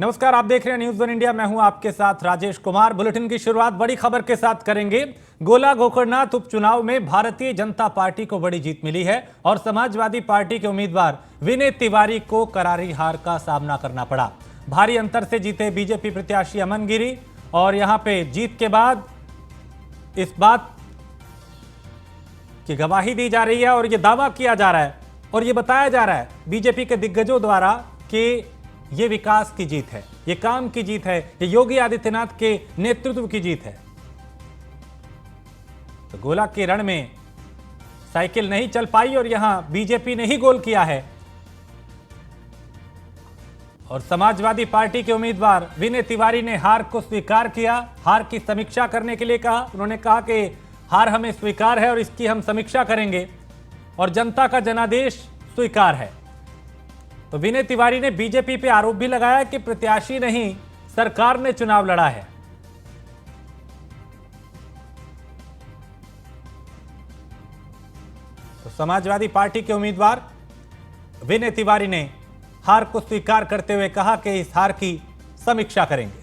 नमस्कार, आप देख रहे हैं न्यूज़ वन इंडिया। मैं हूं आपके साथ राजेश कुमार। बुलेटिन की शुरुआत बड़ी खबर के साथ करेंगे। गोला गोकर्णनाथ उपचुनाव में भारतीय जनता पार्टी को बड़ी जीत मिली है और समाजवादी पार्टी के उम्मीदवार विनय तिवारी को करारी हार का सामना करना पड़ा। भारी अंतर से जीते बीजेपी प्रत्याशी अमन गिरी और यहां पे जीत के बाद इस बात की गवाही दी जा रही है और ये दावा किया जा रहा है और ये बताया जा रहा है बीजेपी के दिग्गजों द्वारा कि ये विकास की जीत है, ये काम की जीत है, ये योगी आदित्यनाथ के नेतृत्व की जीत है। तो गोला के रण में साइकिल नहीं चल पाई और यहां बीजेपी ने ही गोल किया है और समाजवादी पार्टी के उम्मीदवार विनय तिवारी ने हार को स्वीकार किया। हार की समीक्षा करने के लिए कहा। उन्होंने कहा कि हार हमें स्वीकार है और इसकी हम समीक्षा करेंगे और जनता का जनादेश स्वीकार है। तो विनय तिवारी ने बीजेपी पे आरोप भी लगाया कि प्रत्याशी नहीं, सरकार ने चुनाव लड़ा है। तो समाजवादी पार्टी के उम्मीदवार विनय तिवारी ने हार को स्वीकार करते हुए कहा कि इस हार की समीक्षा करेंगे।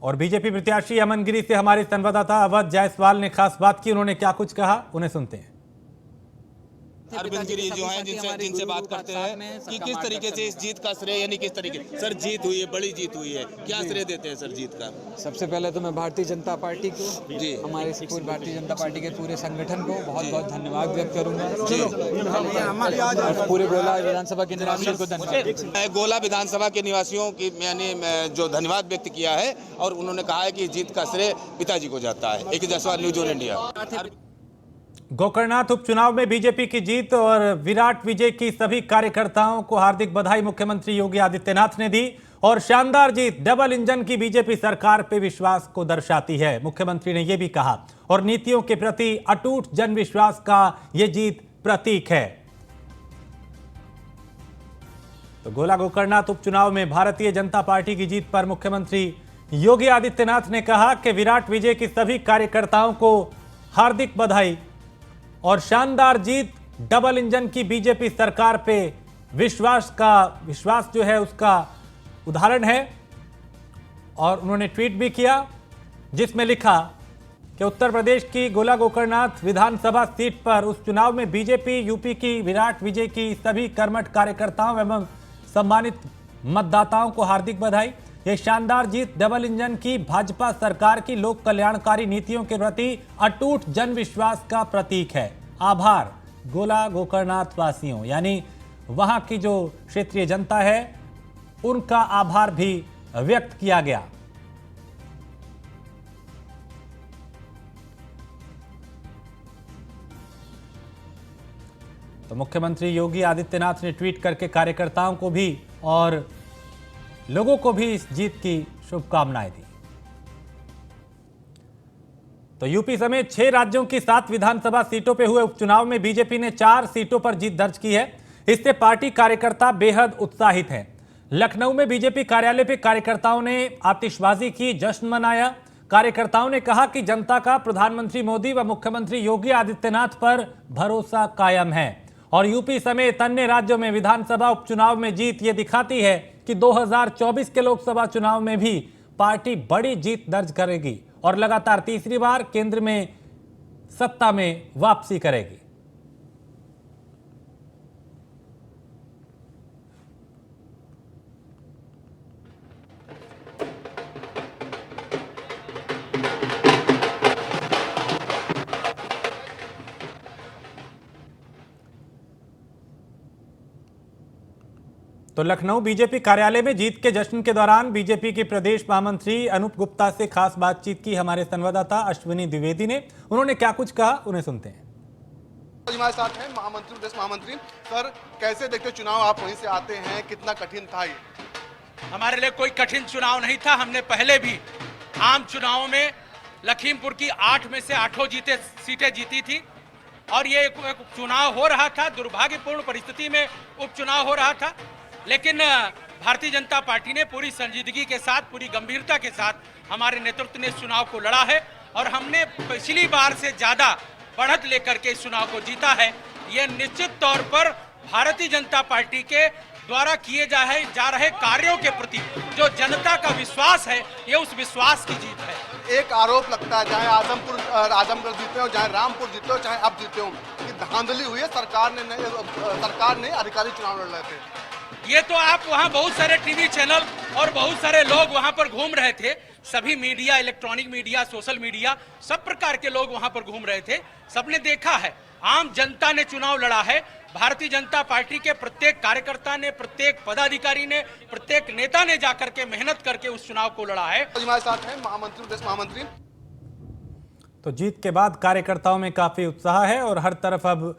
और बीजेपी प्रत्याशी अमन गिरी से हमारे संवाददाता अवध जायसवाल ने खास बात की। उन्होंने क्या कुछ कहा, उन्हें सुनते हैं। अरविंद गिरी जो हैं जिनसे बात करते हैं कि किस तरीके से इस जीत का श्रेय, यानी किस तरीके सर जीत हुई है, बड़ी जीत हुई है, क्या श्रेय देते हैं सर जीत का? सबसे पहले तो मैं भारतीय जनता पार्टी को जी हमारे पूरी भारतीय जनता पार्टी के पूरे संगठन को बहुत बहुत धन्यवाद व्यक्त करूंगा। पूरे गोला विधानसभा के निवासियों को धन्यवाद। गोला विधानसभा के निवासियों की यानी जो धन्यवाद व्यक्त किया है और उन्होंने कहा है कि जीत का श्रेय पिताजी को जाता है। एक Jaiswal, news one India. Gokarnanath उपचुनाव में बीजेपी की जीत और विराट विजय की सभी कार्यकर्ताओं को हार्दिक बधाई मुख्यमंत्री योगी आदित्यनाथ ने दी और शानदार जीत डबल इंजन की बीजेपी सरकार पे विश्वास को दर्शाती है, मुख्यमंत्री ने यह भी कहा। और नीतियों के प्रति अटूट जन विश्वास का यह जीत प्रतीक है। तो गोला गोकर्णनाथ उपचुनाव में भारतीय जनता पार्टी की जीत पर मुख्यमंत्री योगी आदित्यनाथ ने कहा कि विराट विजय की सभी कार्यकर्ताओं को हार्दिक बधाई और शानदार जीत डबल इंजन की बीजेपी सरकार पे विश्वास जो है उसका उदाहरण है। और उन्होंने ट्वीट भी किया जिसमें लिखा कि उत्तर प्रदेश की गोला गोकर्णनाथ विधानसभा सीट पर उस चुनाव में बीजेपी यूपी की विराट विजय की सभी कर्मठ कार्यकर्ताओं एवं सम्मानित मतदाताओं को हार्दिक बधाई। यह शानदार जीत डबल इंजन की भाजपा सरकार की लोक कल्याणकारी नीतियों के प्रति अटूट जन विश्वास का प्रतीक है। आभार गोला गोकर्णनाथ वासियों, यानी वहां की जो क्षेत्रीय जनता है उनका आभार भी व्यक्त किया गया। तो मुख्यमंत्री योगी आदित्यनाथ ने ट्वीट करके कार्यकर्ताओं को भी और लोगों को भी इस जीत की शुभकामनाएं दी। तो यूपी समेत 6 राज्यों की 7 विधानसभा सीटों पर हुए उपचुनाव में बीजेपी ने 4 सीटों पर जीत दर्ज की है। इससे पार्टी कार्यकर्ता बेहद उत्साहित हैं। लखनऊ में बीजेपी कार्यालय पर कार्यकर्ताओं ने आतिशबाजी की, जश्न मनाया। कार्यकर्ताओं ने कहा कि जनता का प्रधानमंत्री मोदी व मुख्यमंत्री योगी आदित्यनाथ पर भरोसा कायम है और यूपी समेत अन्य राज्यों में विधानसभा उपचुनाव में जीत ये दिखाती है कि 2024 के लोकसभा चुनाव में भी पार्टी बड़ी जीत दर्ज करेगी और लगातार तीसरी बार केंद्र में सत्ता में वापसी करेगी। तो लखनऊ बीजेपी कार्यालय में जीत के जश्न के दौरान बीजेपी के प्रदेश महामंत्री अनूप गुप्ता से खास बातचीत की हमारे संवाददाता अश्विनी द्विवेदी ने। उन्होंने क्या कुछ कहा, उन्हें सुनते हैं। हमारे साथ हैं महामंत्री, प्रदेश महामंत्री। सर, कैसे देखते हो चुनाव, आप वहीं से आते हैं, कितना कठिन था ये? हमारे लिए कोई कठिन चुनाव नहीं था। हमने पहले भी आम चुनावों में लखीमपुर की 8 में से 8 सीटें जीती थी और ये एक चुनाव हो रहा था, दुर्भाग्यपूर्ण परिस्थिति में उपचुनाव हो रहा था, लेकिन भारतीय जनता पार्टी ने पूरी संजीदगी के साथ, पूरी गंभीरता के साथ हमारे नेतृत्व ने इस चुनाव को लड़ा है और हमने पिछली बार से ज्यादा बढ़त लेकर के इस चुनाव को जीता है। ये निश्चित तौर पर भारतीय जनता पार्टी के द्वारा किए जा रहे कार्यों के प्रति जो जनता का विश्वास है, ये उस विश्वास की जीत है। एक आरोप लगता है, चाहे आजमगढ़ जीते हो, चाहे रामपुर जीते हो, चाहे अब जीते हो, कि धांधली हुई है, सरकार ने अधिकारी चुनाव लड़ रहे थे। ये तो आप वहाँ बहुत सारे टीवी चैनल और बहुत सारे लोग वहाँ पर घूम रहे थे, सभी media, electronic media, social media, सब प्रकार के लोग वहाँ पर घूम रहे थे, सबने देखा है। आम जनता ने चुनाव लड़ा है, भारतीय जनता पार्टी के प्रत्येक कार्यकर्ता ने, प्रत्येक पदाधिकारी ने, प्रत्येक नेता ने जाकर के मेहनत करके उस चुनाव को लड़ा है। हमारे साथ हैं महामंत्री, प्रदेश महामंत्री। तो जीत के बाद कार्यकर्ताओं में काफी उत्साह है और हर तरफ अब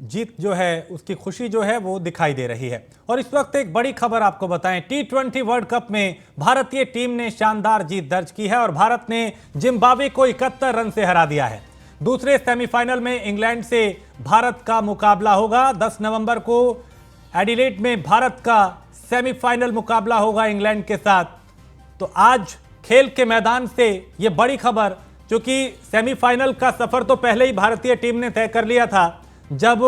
जीत जो है उसकी खुशी जो है वो दिखाई दे रही है। और इस वक्त एक बड़ी खबर आपको बताएं, T20 वर्ल्ड कप में भारतीय टीम ने शानदार जीत दर्ज की है और भारत ने जिम्बाब्वे को 71 रन से हरा दिया है। दूसरे सेमीफाइनल में इंग्लैंड से भारत का मुकाबला होगा। 10 नवंबर को एडिलेड में भारत का सेमीफाइनल मुकाबला होगा इंग्लैंड के साथ। तो आज खेल के मैदान से ये बड़ी खबर, क्योंकि सेमीफाइनल का सफर तो पहले ही भारतीय टीम ने तय कर लिया था। जब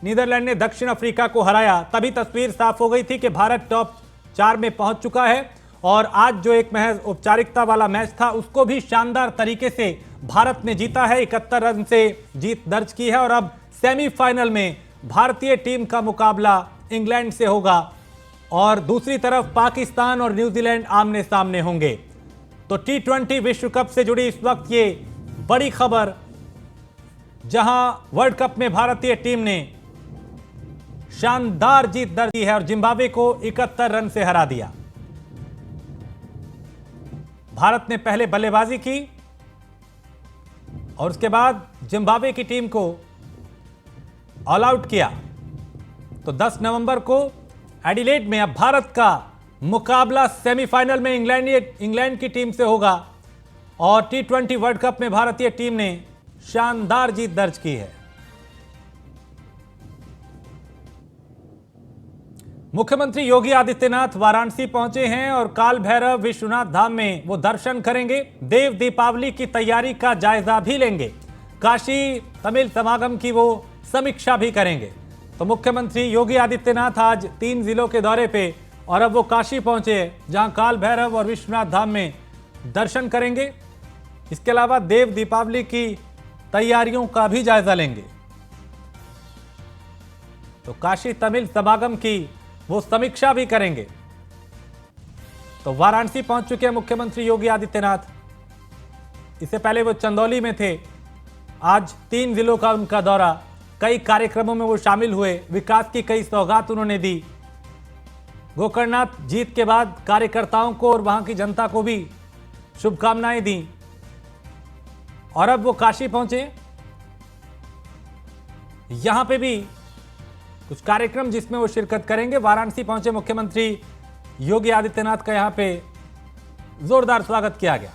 नीदरलैंड ने दक्षिण अफ्रीका को हराया तभी तस्वीर साफ हो गई थी कि भारत टॉप 4 में पहुंच चुका है। और आज जो एक महज औपचारिकता वाला मैच था उसको भी शानदार तरीके से भारत ने जीता है, 71 रन से जीत दर्ज की है। और अब सेमीफाइनल में भारतीय टीम का मुकाबला इंग्लैंड से होगा और दूसरी तरफ पाकिस्तान और न्यूजीलैंड आमने सामने होंगे। तो T20 विश्व कप से जुड़ी इस वक्त ये बड़ी खबर, जहां वर्ल्ड कप में भारतीय टीम ने शानदार जीत दर्ज की है और जिम्बाब्वे को 71 रन से हरा दिया। भारत ने पहले बल्लेबाजी की और उसके बाद जिम्बाब्वे की टीम को ऑल आउट किया। तो 10 नवंबर को एडिलेड में अब भारत का मुकाबला सेमीफाइनल में इंग्लैंड की टीम से होगा और T20 वर्ल्ड कप में भारतीय टीम ने शानदार जीत दर्ज की है। मुख्यमंत्री योगी आदित्यनाथ वाराणसी पहुंचे हैं और काल भैरव विश्वनाथ धाम में वो दर्शन करेंगे, देव दीपावली की तैयारी का जायजा भी लेंगे, काशी तमिल समागम की वो समीक्षा भी करेंगे। तो मुख्यमंत्री योगी आदित्यनाथ आज 3 जिलों के दौरे पे और अब वो काशी पहुंचे जहां काल भैरव और विश्वनाथ धाम में दर्शन करेंगे। इसके अलावा देव दीपावली की तैयारियों का भी जायजा लेंगे। तो काशी तमिल समागम की वो समीक्षा भी करेंगे। तो वाराणसी पहुंच चुके हैं मुख्यमंत्री योगी आदित्यनाथ। इससे पहले वो चंदौली में थे। आज 3 जिलों का उनका दौरा, कई कार्यक्रमों में वो शामिल हुए, विकास की कई सौगात उन्होंने दी। गोकर्णनाथ जीत के बाद कार्यकर्ताओं को और वहां की जनता को भी शुभकामनाएं दी और अब वो काशी पहुंचे। यहां पे भी कुछ कार्यक्रम जिसमें वो शिरकत करेंगे। वाराणसी पहुंचे मुख्यमंत्री योगी आदित्यनाथ का यहां पे जोरदार स्वागत किया गया।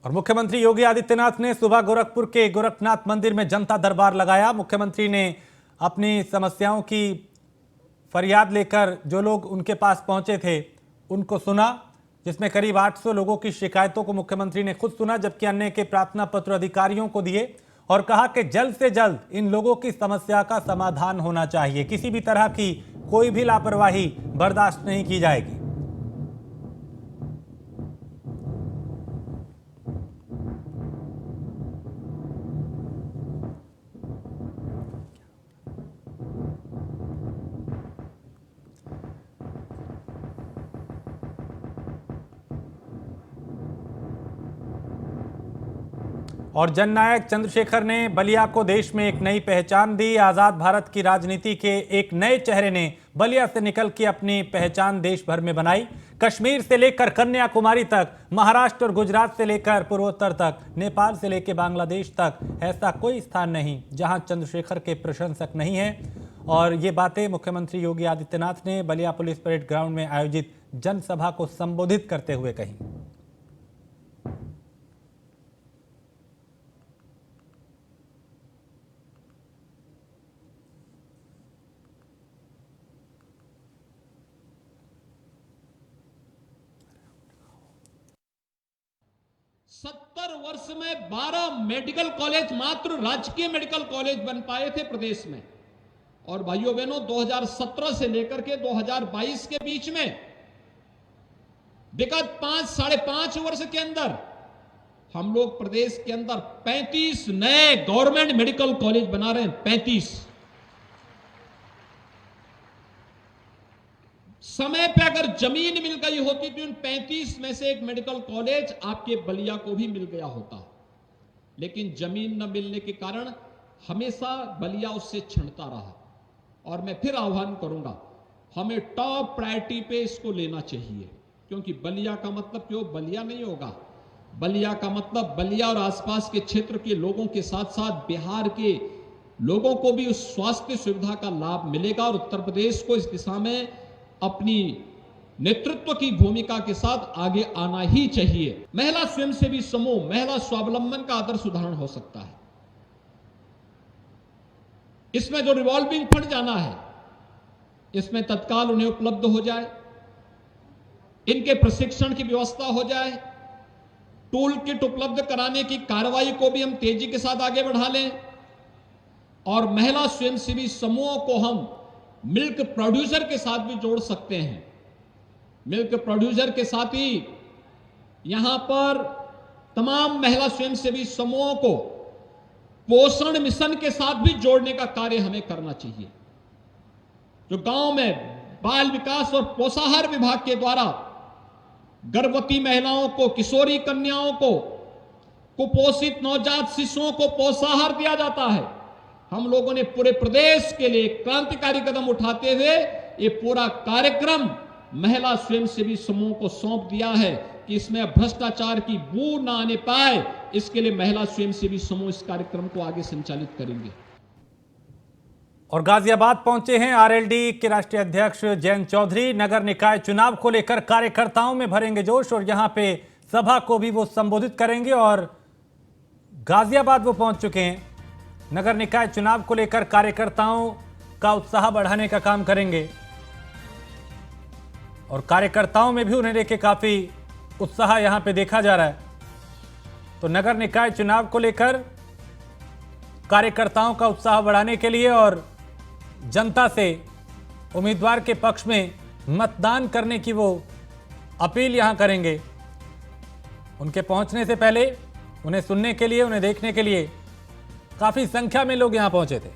और मुख्यमंत्री योगी आदित्यनाथ ने सुबह गोरखपुर के गोरखनाथ मंदिर में जनता दरबार लगाया। मुख्यमंत्री ने अपनी समस्याओं की फरियाद लेकर जो लोग उनके पास पहुंचे थे उनको सुना, जिसमें करीब 800 लोगों की शिकायतों को मुख्यमंत्री ने खुद सुना, जबकि अन्य के प्रार्थना पत्र अधिकारियों को दिए और कहा कि जल्द से जल्द इन लोगों की समस्या का समाधान होना चाहिए। किसी भी तरह की कोई भी लापरवाही बर्दाश्त नहीं की जाएगी। और जननायक चंद्रशेखर ने बलिया को देश में एक नई पहचान दी। आजाद भारत की राजनीति के एक नए चेहरे ने बलिया से निकल के अपनी पहचान देश भर में बनाई। कश्मीर से लेकर कन्याकुमारी तक, महाराष्ट्र और गुजरात से लेकर पूर्वोत्तर तक, नेपाल से लेकर बांग्लादेश तक ऐसा कोई स्थान नहीं जहां चंद्रशेखर के प्रशंसक नहीं हैं। और ये बातें मुख्यमंत्री योगी आदित्यनाथ ने बलिया पुलिस परेड ग्राउंड में आयोजित जनसभा को संबोधित करते हुए कही। 70 वर्ष में 12 मेडिकल कॉलेज, मात्र राजकीय मेडिकल कॉलेज बन पाए थे प्रदेश में। और भाइयों बहनों, 2017 से लेकर के 2022 के बीच में विगत 5-5.5 वर्ष के अंदर हम लोग प्रदेश के अंदर 35 नए गवर्नमेंट मेडिकल कॉलेज बना रहे हैं। 35 समय पे अगर जमीन मिल गई होती तो उन 35 में से एक मेडिकल कॉलेज आपके बलिया को भी मिल गया होता, लेकिन जमीन न मिलने के कारण हमेशा बलिया उससे छिनता रहा। और मैं फिर आह्वान करूंगा, हमें टॉप प्रायोरिटी पे इसको लेना चाहिए, क्योंकि बलिया का मतलब क्यों बलिया नहीं होगा, बलिया का मतलब बलिया और आसपास के क्षेत्र के लोगों के साथ साथ बिहार के लोगों को भी उस स्वास्थ्य सुविधा का लाभ मिलेगा। और उत्तर प्रदेश को इस दिशा में अपनी नेतृत्व की भूमिका के साथ आगे आना ही चाहिए। महिला स्वयंसेवी समूह, महिला स्वावलंबन का आदर्श उदाहरण हो सकता है। इसमें जो रिवॉल्विंग फंड जाना है, इसमें तत्काल उन्हें उपलब्ध हो जाए, इनके प्रशिक्षण की व्यवस्था हो जाए, टूल किट उपलब्ध कराने की कार्रवाई को भी हम तेजी के साथ आगे बढ़ा लें। और महिला स्वयंसेवी समूहों को हम मिल्क प्रोड्यूसर के साथ भी जोड़ सकते हैं। मिल्क प्रोड्यूसर के साथ ही यहां पर तमाम महिला स्वयंसेवी समूहों को पोषण मिशन के साथ भी जोड़ने का कार्य हमें करना चाहिए। जो गांव में बाल विकास और पोषाहार विभाग के द्वारा गर्भवती महिलाओं को, किशोरी कन्याओं को, कुपोषित नवजात शिशुओं को पोषाहार दिया जाता है, हम लोगों ने पूरे प्रदेश के लिए क्रांतिकारी कदम उठाते हुए ये पूरा कार्यक्रम महिला स्वयंसेवी समूह को सौंप दिया है कि इसमें भ्रष्टाचार की बू ना आने पाए, इसके लिए महिला स्वयंसेवी समूह इस कार्यक्रम को आगे संचालित करेंगे। और गाजियाबाद पहुंचे हैं आरएलडी के राष्ट्रीय अध्यक्ष जयंत चौधरी। नगर निकाय चुनाव को लेकर कार्यकर्ताओं में भरेंगे जोश और यहां पे सभा को भी वो संबोधित करेंगे। और गाजियाबाद वो पहुंच चुके हैं, नगर निकाय चुनाव को लेकर कार्यकर्ताओं का उत्साह बढ़ाने का काम करेंगे और कार्यकर्ताओं में भी उन्हें लेके काफी उत्साह यहां पे देखा जा रहा है। तो नगर निकाय चुनाव को लेकर कार्यकर्ताओं का उत्साह बढ़ाने के लिए और जनता से उम्मीदवार के पक्ष में मतदान करने की वो अपील यहां करेंगे। उनके पहुंचने से पहले उन्हें सुनने के लिए, उन्हें देखने के लिए काफी संख्या में लोग यहां पहुंचे थे।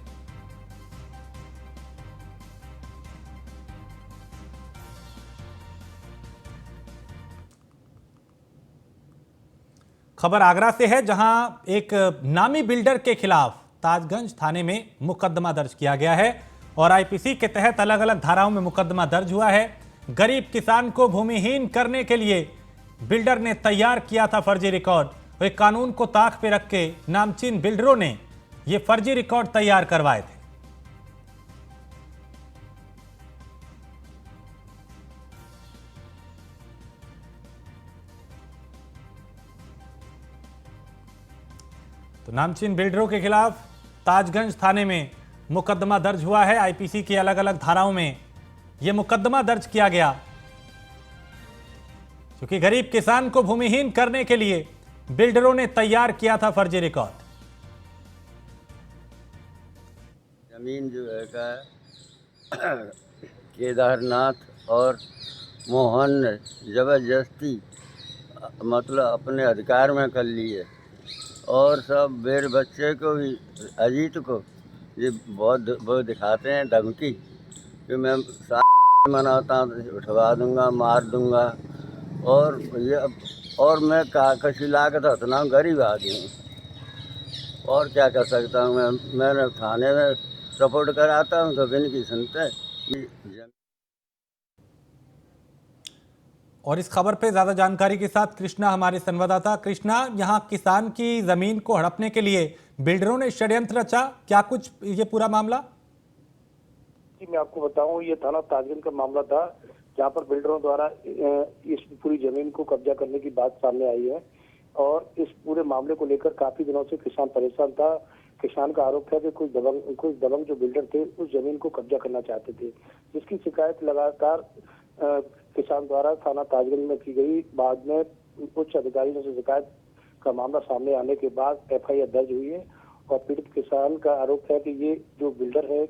खबर आगरा से है, जहां एक नामी बिल्डर के खिलाफ ताजगंज थाने में मुकदमा दर्ज किया गया है और आईपीसी के तहत अलग अलग धाराओं में मुकदमा दर्ज हुआ है। गरीब किसान को भूमिहीन करने के लिए बिल्डर ने तैयार किया था फर्जी रिकॉर्ड। वे कानून को ताक पे रख के नामचीन बिल्डरों ने ये फर्जी रिकॉर्ड तैयार करवाए थे। तो नामचीन बिल्डरों के खिलाफ ताजगंज थाने में मुकदमा दर्ज हुआ है। आईपीसी की अलग अलग धाराओं में यह मुकदमा दर्ज किया गया, क्योंकि गरीब किसान को भूमिहीन करने के लिए बिल्डरों ने तैयार किया था फर्जी रिकॉर्ड। जमीन जो है केदारनाथ और मोहन ने जबरदस्ती मतलब अपने अधिकार में कर ली है और सब मेरे बच्चे को भी, अजीत को ये बहुत वो दिखाते हैं धमकी कि मैं मनाता उठवा दूंगा, मार दूंगा। और ये और मैं कशी लागत उतना गरीब आदमी हूँ और क्या कर सकता हूँ। मैंने थाने में सपोर्ट कराता हूँ तो इनकी सुनते। और इस खबर पे ज्यादा जानकारी के साथ कृष्णा हमारे संवाददाता। कृष्णा, यहाँ किसान की जमीन को हड़पने के लिए बिल्डरों ने षड्यंत्र रचा, क्या कुछ ये पूरा मामला? जी मैं आपको बताऊं, ये थाना ताजगंज का मामला था जहां पर बिल्डरों द्वारा इस पूरी जमीन को कब्जा करने की बात सामने आई है और इस पूरे मामले को लेकर काफी दिनों से किसान परेशान था। किसान का आरोप था कि कुछ दबंग जो बिल्डर थे उस जमीन को कब्जा करना चाहते थे, जिसकी शिकायत लगातार किसान द्वारा थाना ताजगंज में की गई। बाद में उच्च अधिकारियों से शिकायत का मामला सामने आने के बाद एफआईआर दर्ज हुई है और पीड़ित किसान का आरोप है कि ये जो बिल्डर है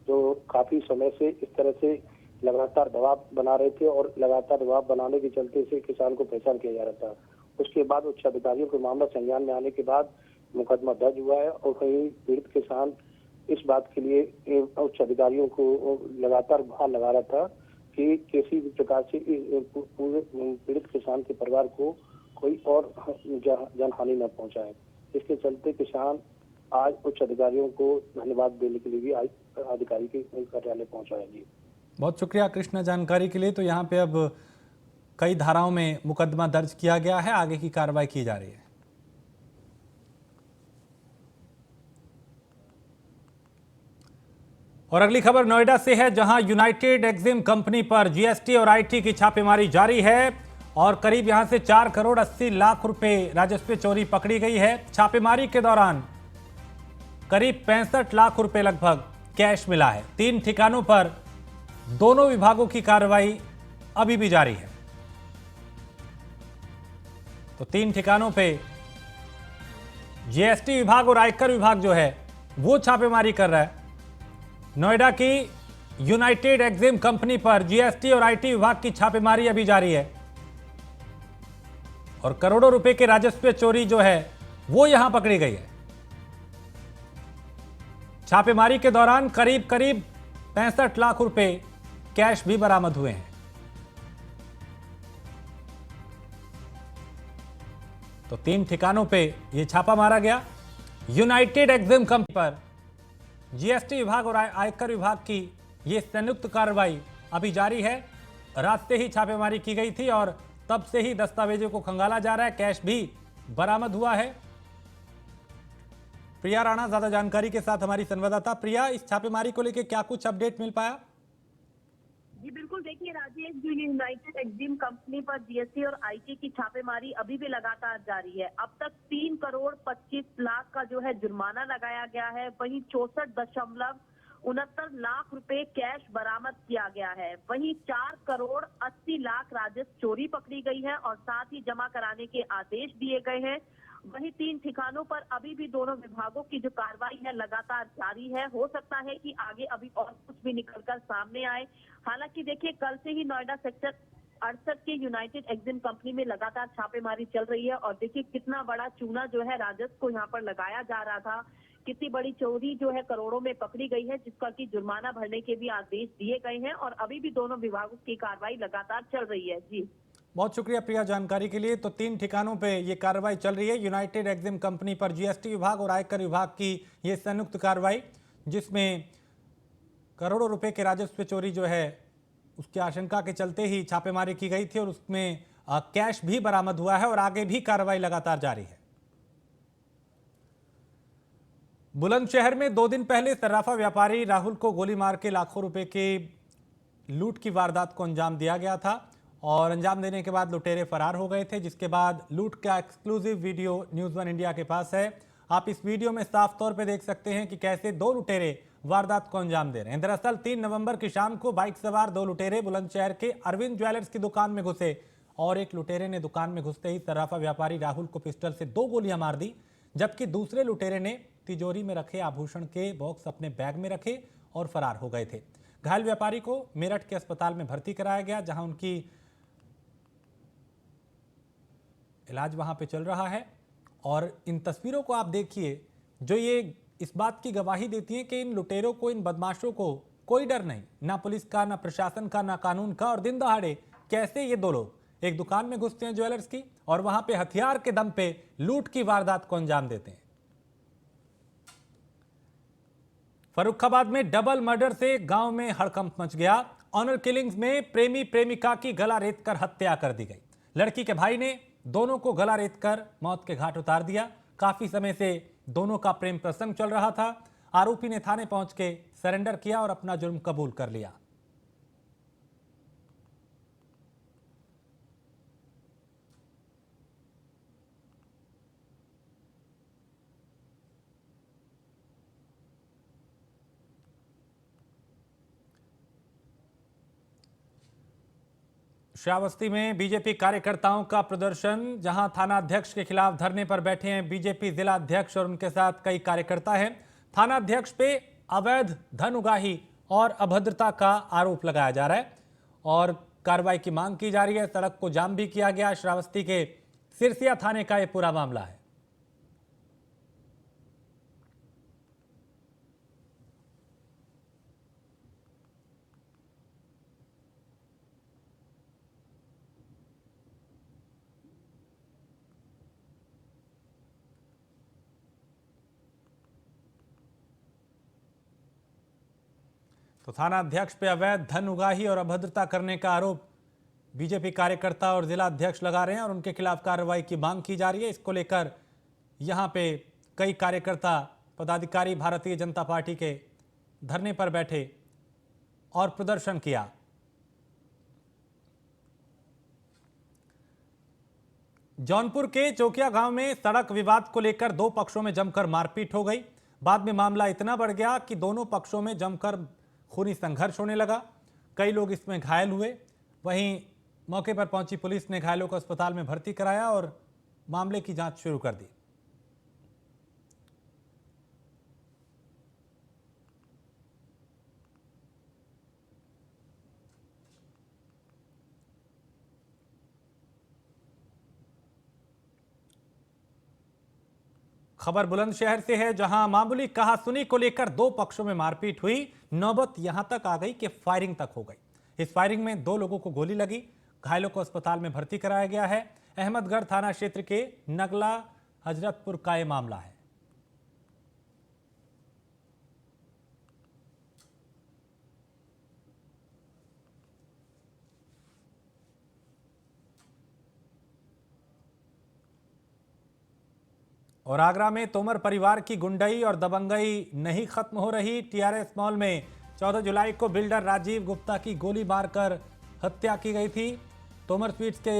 जो काफी समय से इस तरह से लगातार दबाव बना रहे थे और लगातार दबाव बनाने के चलते से किसान को परेशान किया जा रहा था। उसके बाद उच्च अधिकारियों के मामला संज्ञान में आने के बाद मुकदमा दर्ज हुआ है और कहीं पीड़ित किसान इस बात के लिए उच्च अधिकारियों को लगातार गुहार लगा रहा था कि किसी भी प्रकार से पूरे पीड़ित किसान के परिवार को कोई और जनहानि न पहुंचाए। इसके चलते किसान आज उच्च अधिकारियों को धन्यवाद देने के लिए भी आज अधिकारी के कार्यालय पहुंचा है। जी बहुत शुक्रिया कृष्णा जानकारी के लिए। तो यहाँ पे अब कई धाराओं में मुकदमा दर्ज किया गया है, आगे की कार्रवाई की जा रही है। और अगली खबर नोएडा से है, जहां यूनाइटेड एक्जिम कंपनी पर जीएसटी और आईटी की छापेमारी जारी है और करीब यहां से 4 करोड़ 80 लाख रुपए राजस्व चोरी पकड़ी गई है। छापेमारी के दौरान करीब 65 लाख रुपए लगभग कैश मिला है। 3 ठिकानों पर दोनों विभागों की कार्रवाई अभी भी जारी है। तो 3 ठिकानों पे जीएसटी विभाग और आयकर विभाग जो है वो छापेमारी कर रहा है। नोएडा की यूनाइटेड एक्जिम कंपनी पर जीएसटी और आईटी विभाग की छापेमारी अभी जारी है और करोड़ों रुपए के राजस्व चोरी जो है वो यहां पकड़ी गई है। छापेमारी के दौरान करीब 65 लाख रुपए कैश भी बरामद हुए हैं। तो 3 ठिकानों पे यह छापा मारा गया। यूनाइटेड एक्जिम कंपनी पर जीएसटी विभाग और आयकर विभाग की यह संयुक्त कार्रवाई अभी जारी है। रात से ही छापेमारी की गई थी और तब से ही दस्तावेजों को खंगाला जा रहा है। कैश भी बरामद हुआ है। प्रिया राणा ज्यादा जानकारी के साथ हमारी संवाददाता। प्रिया, इस छापेमारी को लेकर क्या कुछ अपडेट मिल पाया? जी बिल्कुल, देखिए राजेश, जो यूनाइटेड एक्जिम कंपनी पर जीएसटी और आईटी की छापेमारी अभी भी लगातार जारी है। अब तक 3 करोड़ 25 लाख का जो है जुर्माना लगाया गया है। वहीं 64.69 लाख रुपए कैश बरामद किया गया है। वहीं 4 करोड़ 80 लाख राजस्व चोरी पकड़ी गई है और साथ ही जमा कराने के आदेश दिए गए हैं। वहीं 3 ठिकानों पर अभी भी दोनों विभागों की जो कार्रवाई है लगातार जारी है। हो सकता है कि आगे अभी और कुछ भी निकलकर सामने आए। हालांकि देखिए, कल से ही नोएडा सेक्टर 68 के यूनाइटेड एक्जिम कंपनी में लगातार छापेमारी चल रही है और देखिए कितना बड़ा चूना जो है राजस्व को यहाँ पर लगाया जा रहा था। कितनी बड़ी चोरी जो है करोड़ों में पकड़ी गई है, जिसका कि जुर्माना भरने के भी आदेश दिए गए हैं और अभी भी दोनों विभागों की कार्रवाई लगातार चल रही है। जी बहुत शुक्रिया प्रिया जानकारी के लिए। तो 3 ठिकानों पे ये कार्रवाई चल रही है। यूनाइटेड एक्जिम कंपनी पर जीएसटी विभाग और आयकर विभाग की ये संयुक्त कार्रवाई, जिसमें करोड़ों रुपए के राजस्व चोरी जो है उसकी आशंका के चलते ही छापेमारी की गई थी और उसमें कैश भी बरामद हुआ है और आगे भी कार्रवाई लगातार जारी है। बुलंदशहर में 2 दिन पहले सर्राफा व्यापारी राहुल को गोली मार के लाखों रुपए के लूट की वारदात को अंजाम दिया गया था और अंजाम देने के बाद लुटेरे फरार हो गए थे, जिसके बाद लूट का एक्सक्लूसिव वीडियो न्यूज़ 1 इंडिया के पास है। आप इस वीडियो में साफ तौर पे देख सकते हैं कि कैसे 2 लुटेरे वारदात को अंजाम दे रहे हैं। दरअसल 3 नवंबर की शाम को बाइक सवार 2 लुटेरे बुलंदशहर के अरविंद ज्वेलर्स की दुकान में घुसे और एक लुटेरे ने दुकान में घुसते ही सर्राफा व्यापारी राहुल को पिस्टल से 2 गोलियां मार दी, जबकि दूसरे लुटेरे ने तिजोरी में रखे आभूषण के बॉक्स अपने बैग में रखे और फरार हो गए थे। घायल व्यापारी को मेरठ के अस्पताल में भर्ती कराया गया, जहां उनकी इलाज वहां पे चल रहा है। और इन तस्वीरों को आप देखिए जो ये इस बात की गवाही देती हैं कि इन लुटेरों को, इन बदमाशों को कोई डर नहीं, ना पुलिस का, ना प्रशासन का, ना कानून का। और दिन दहाड़े कैसे ये 2 लोग एक दुकान में घुसते हैं ज्वेलर्स की और वहां पे हथियार के दम पे लूट की वारदात को अंजाम देते हैं। फर्रुखाबाद में डबल मर्डर से गांव में हड़कंप मच गया। ऑनर किलिंग्स में प्रेमी प्रेमिका की गला रेतकर हत्या कर दी गई। लड़की के भाई ने दोनों को गला रेतकर मौत के घाट उतार दिया। काफी समय से दोनों का प्रेम प्रसंग चल रहा था। आरोपी ने थाने पहुंच के सरेंडर किया और अपना जुर्म कबूल कर लिया। श्रावस्ती में बीजेपी कार्यकर्ताओं का प्रदर्शन, जहां थाना अध्यक्ष के खिलाफ धरने पर बैठे हैं बीजेपी जिला अध्यक्ष और उनके साथ कई कार्यकर्ता हैं। थाना अध्यक्ष पे अवैध धन उगाही और अभद्रता का आरोप लगाया जा रहा है और कार्रवाई की मांग की जा रही है। सड़क को जाम भी किया गया। श्रावस्ती के सिरसिया थाने का यह पूरा मामला है। तो थाना अध्यक्ष पे अवैध धन उगाही और अभद्रता करने का आरोप बीजेपी कार्यकर्ता और जिला अध्यक्ष लगा रहे हैं और उनके खिलाफ कार्रवाई की मांग की जा रही है। इसको लेकर यहां पे कई कार्यकर्ता पदाधिकारी भारतीय जनता पार्टी के धरने पर बैठे और प्रदर्शन किया। जौनपुर के चौकिया गांव में सड़क विवाद को लेकर दो पक्षों में जमकर मारपीट हो गई। बाद में मामला इतना बढ़ गया कि दोनों पक्षों में जमकर खूनी संघर्ष होने लगा। कई लोग इसमें घायल हुए। वहीं मौके पर पहुंची पुलिस ने घायलों को अस्पताल में भर्ती कराया और मामले की जांच शुरू कर दी। खबर बुलंदशहर से है, जहां मामूली कहासुनी को लेकर दो पक्षों में मारपीट हुई। नौबत यहां तक आ गई कि फायरिंग तक हो गई। इस फायरिंग में दो लोगों को गोली लगी। घायलों को अस्पताल में भर्ती कराया गया है। अहमदगढ़ थाना क्षेत्र के नगला हजरतपुर का यह मामला है। और आगरा में तोमर परिवार की गुंडई और दबंगई नहीं खत्म हो रही। टीआरएस मॉल में 14 जुलाई को बिल्डर राजीव गुप्ता की गोली मारकर हत्या की गई थी। तोमर स्वीट्स के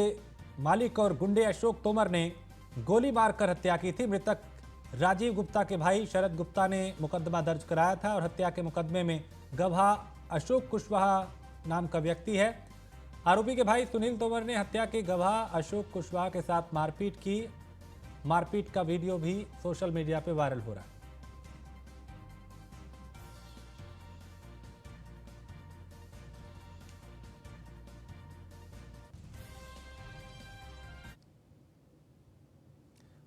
मालिक और गुंडे अशोक तोमर ने गोली मारकर हत्या की थी। मृतक राजीव गुप्ता के भाई शरद गुप्ता ने मुकदमा दर्ज कराया था और हत्या के मुकदमे में गवाह अशोक कुशवाहा नाम का व्यक्ति है। आरोपी के भाई सुनील तोमर ने हत्या के गवाह अशोक कुशवाहा के साथ मारपीट की। मारपीट का वीडियो भी सोशल मीडिया पे वायरल हो रहा है।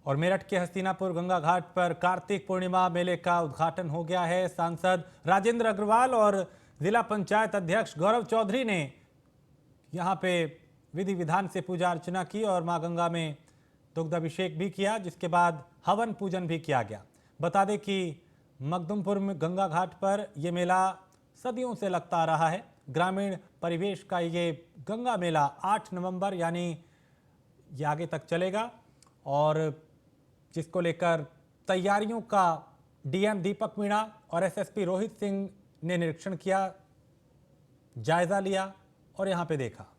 और मेरठ के हस्तिनापुर गंगा घाट पर कार्तिक पूर्णिमा मेले का उद्घाटन हो गया है। सांसद राजेंद्र अग्रवाल और जिला पंचायत अध्यक्ष गौरव चौधरी ने यहां पे विधि विधान से पूजा अर्चना की और मां गंगा में दुग्धाभिषेक भी किया, जिसके बाद हवन पूजन भी किया गया। बता दें कि मखदुमपुर में गंगा घाट पर यह मेला सदियों से लगता आ रहा है। ग्रामीण परिवेश का ये गंगा मेला 8 नवंबर यानी ये आगे तक चलेगा और जिसको लेकर तैयारियों का डीएम दीपक मीणा और एसएसपी रोहित सिंह ने निरीक्षण किया, जायजा लिया और यहां पे देखा।